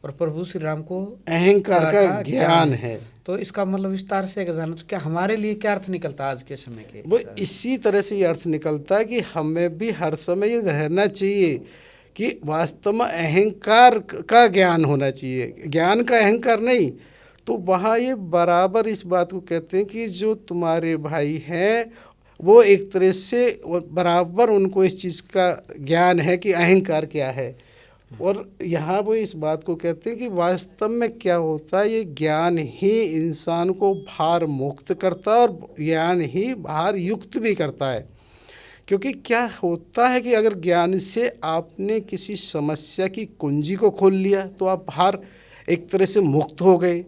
और प्रभु श्री राम को अहंकार का ज्ञान है। तो इसका मतलब विस्तार से अगर जाना तो क्या हमारे लिए क्या अर्थ निकलता है आज के समय के? वो इसी तरह से ये अर्थ निकलता है कि हमें भी हर समय ये रहना चाहिए कि वास्तव में अहंकार का ज्ञान होना चाहिए, ज्ञान का अहंकार नहीं। तो वहाँ ये बराबर इस बात को कहते हैं कि जो तुम्हारे भाई हैं वो एक तरह से बराबर उनको इस चीज़ का ज्ञान है कि अहंकार क्या है। और यहाँ वो इस बात को कहते हैं कि वास्तव में क्या होता है, ये ज्ञान ही इंसान को भार मुक्त करता है और ज्ञान ही भार युक्त भी करता है। क्योंकि क्या होता है कि अगर ज्ञान से आपने किसी समस्या की कुंजी को खोल लिया तो आप भार एक तरह से मुक्त हो गए,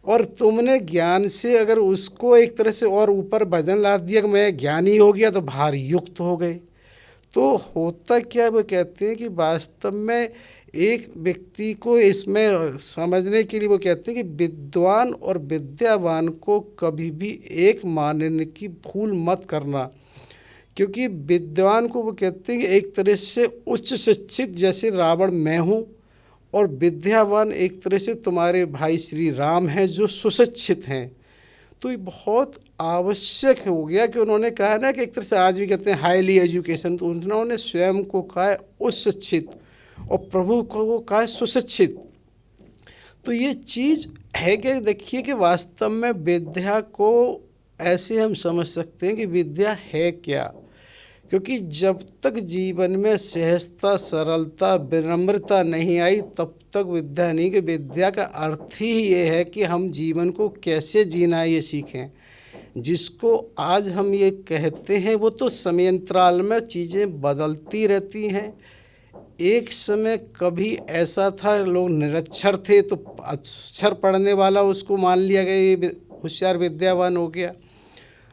और तुमने ज्ञान से अगर उसको एक तरह से और ऊपर वजन ला दिया कि मैं ज्ञानी हो गया तो भार युक्त हो गए। तो होता क्या, वो कहते हैं कि वास्तव में एक व्यक्ति को इसमें समझने के लिए वो कहते हैं कि विद्वान और विद्यावान को कभी भी एक मानने की भूल मत करना। क्योंकि विद्वान को वो कहते हैं कि एक तरह से उच्च शिक्षित, जैसे रावण मैं हूँ, और विद्यावान एक तरह से तुम्हारे भाई श्री राम हैं जो सुशिक्षित हैं। तो ये बहुत आवश्यक हो गया कि उन्होंने कहा ना कि एक तरह से आज भी कहते हैं हाईली एजुकेशन, तो उन्होंने स्वयं को कहा है उच्च शिक्षित और प्रभु को वो कहा है सुशिक्षित। तो ये चीज़ है कि देखिए कि वास्तव में विद्या को ऐसे हम समझ सकते हैं कि विद्या है क्या। क्योंकि जब तक जीवन में सहजता, सरलता, विनम्रता नहीं आई तब तक विद्या नहीं। कि विद्या का अर्थ ही ये है कि हम जीवन को कैसे जीना ये सीखें। जिसको आज हम ये कहते हैं वो तो समयांतराल में चीज़ें बदलती रहती हैं। एक समय कभी ऐसा था लोग निरक्षर थे तो अक्षर पढ़ने वाला उसको मान लिया गया ये होशियार विद्यावान हो गया।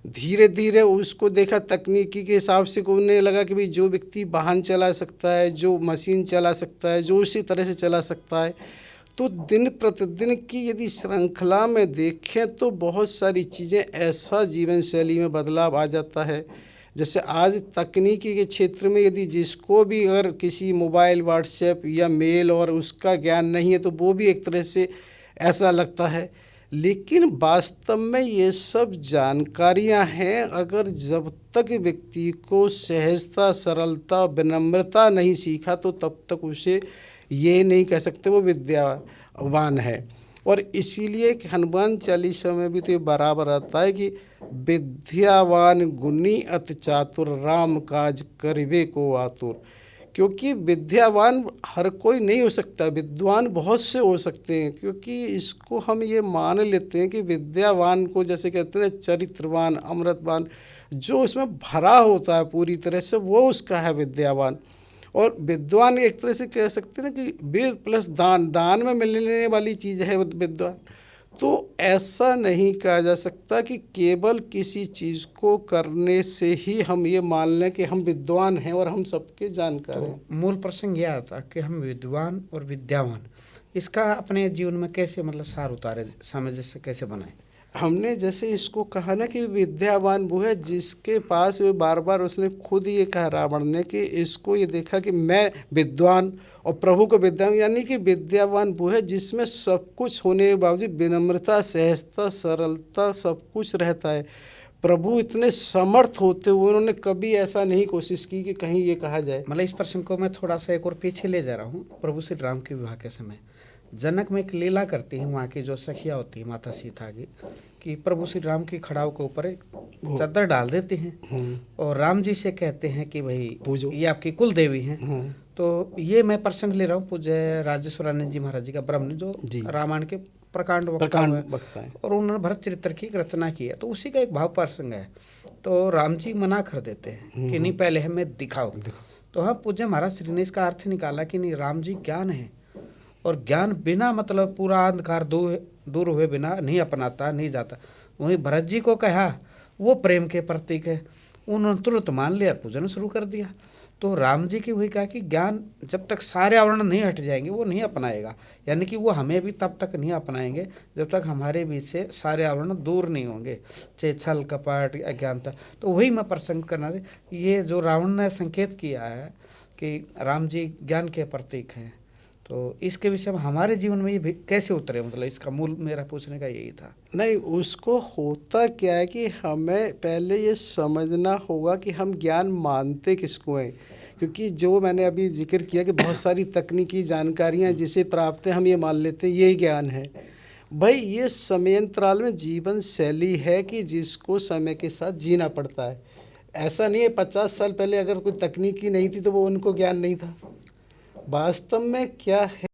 धीरे धीरे उसको देखा तकनीकी के हिसाब से को उन्हें लगा कि भाई जो व्यक्ति वाहन चला सकता है, जो मशीन चला सकता है, जो उसी तरह से चला सकता है। तो दिन प्रतिदिन की यदि श्रृंखला में देखें तो बहुत सारी चीज़ें ऐसा जीवन शैली में बदलाव आ जाता है। जैसे आज तकनीकी के क्षेत्र में यदि जिसको भी अगर किसी मोबाइल, व्हाट्सएप या मेल और उसका ज्ञान नहीं है तो वो भी एक तरह से ऐसा लगता है। लेकिन वास्तव में ये सब जानकारियां हैं, अगर जब तक व्यक्ति को सहजता, सरलता, विनम्रता नहीं सीखा तो तब तक उसे ये नहीं कह सकते वो विद्यावान है। और इसीलिए कि हनुमान चालीसा में भी तो ये बराबर आता है कि विद्यावान गुणी अति चातुर, राम काज करिबे को आतुर। क्योंकि विद्यावान हर कोई नहीं हो सकता, विद्वान बहुत से हो सकते हैं। क्योंकि इसको हम ये मान लेते हैं कि विद्यावान को जैसे कहते हैं चरित्रवान, अमृतवान, जो उसमें भरा होता है पूरी तरह से वो उसका है विद्यावान। और विद्वान एक तरह से कह सकते हैं कि वेद प्लस दान, दान में मिलने वाली चीज़ है विद्वान। तो ऐसा नहीं कहा जा सकता कि केवल किसी चीज़ को करने से ही हम ये मान लें कि हम विद्वान हैं और हम सबके जानकार हैं। तो मूल प्रसंग यह आता कि हम विद्वान और विद्यावान इसका अपने जीवन में कैसे मतलब सार उतारे, सामंजस्य से कैसे बनाए। हमने जैसे इसको कहा ना कि विद्यावान वो है जिसके पास, वो बार बार उसने खुद ये कहा रावण ने कि इसको ये देखा कि मैं विद्वान और प्रभु को विद्वान, यानी कि विद्यावान वो है जिसमें सब कुछ होने के बावजूद विनम्रता, सहजता, सरलता सब कुछ रहता है। प्रभु इतने समर्थ होते हुए उन्होंने कभी ऐसा नहीं कोशिश की कि कहीं ये कहा जाए। मतलब इस प्रसंग को मैं थोड़ा सा एक और पीछे ले जा रहा हूँ। प्रभु श्री राम के विवाह के समय जनक में एक लीला करती है, वहाँ की जो सखिया होती है माता सीता की, कि प्रभु श्री राम की खड़ाव के ऊपर एक चादर डाल देते हैं और राम जी से कहते हैं कि भाई ये आपकी कुल देवी हैं। तो ये मैं प्रसंग ले रहा हूँ पूज्य राजेश्वरानंद जी महाराज जी का, ब्रह्म जो रामायण के प्रकांड वक्ता है और उन्होंने भरत चरित्र की रचना की है। तो उसी का एक भाव प्रसंग है। तो राम जी मना कर देते हैं कि नहीं, पहले हमें दिखाओ। तो हाँ, पूज्य महाराज श्री ने इसका अर्थ निकाला कि नहीं, राम जी ज्ञान है और ज्ञान बिना मतलब पूरा अंधकार दूर हुए बिना नहीं अपनाता, नहीं जाता। वहीं भरत जी को कहा वो प्रेम के प्रतीक है, उन्होंने तुरंत मान लिया, पूजन शुरू कर दिया। तो राम जी की वही कहा कि ज्ञान जब तक सारे आवरण नहीं हट जाएंगे वो नहीं अपनाएगा, यानी कि वो हमें भी तब तक नहीं अपनाएंगे जब तक हमारे बीच से सारे आवरण दूर नहीं होंगे, चाहे छल, कपट, अज्ञानता। तो वही मैं प्रसंग करना था, ये जो रावण ने संकेत किया है कि राम जी ज्ञान के प्रतीक हैं। तो इसके विषय में हमारे जीवन में ये कैसे उतरे, मतलब इसका मूल मेरा पूछने का यही था। नहीं, उसको होता क्या है कि हमें पहले ये समझना होगा कि हम ज्ञान मानते किसको हैं, क्योंकि जो मैंने अभी जिक्र किया कि बहुत सारी तकनीकी जानकारियाँ जिसे प्राप्त है हम ये मान लेते हैं यही ज्ञान है। भाई ये समयांतराल में जीवन शैली है कि जिसको समय के साथ जीना पड़ता है। ऐसा नहीं है 50 साल पहले अगर कोई तकनीकी नहीं थी तो वो उनको ज्ञान नहीं था। वास्तव में क्या है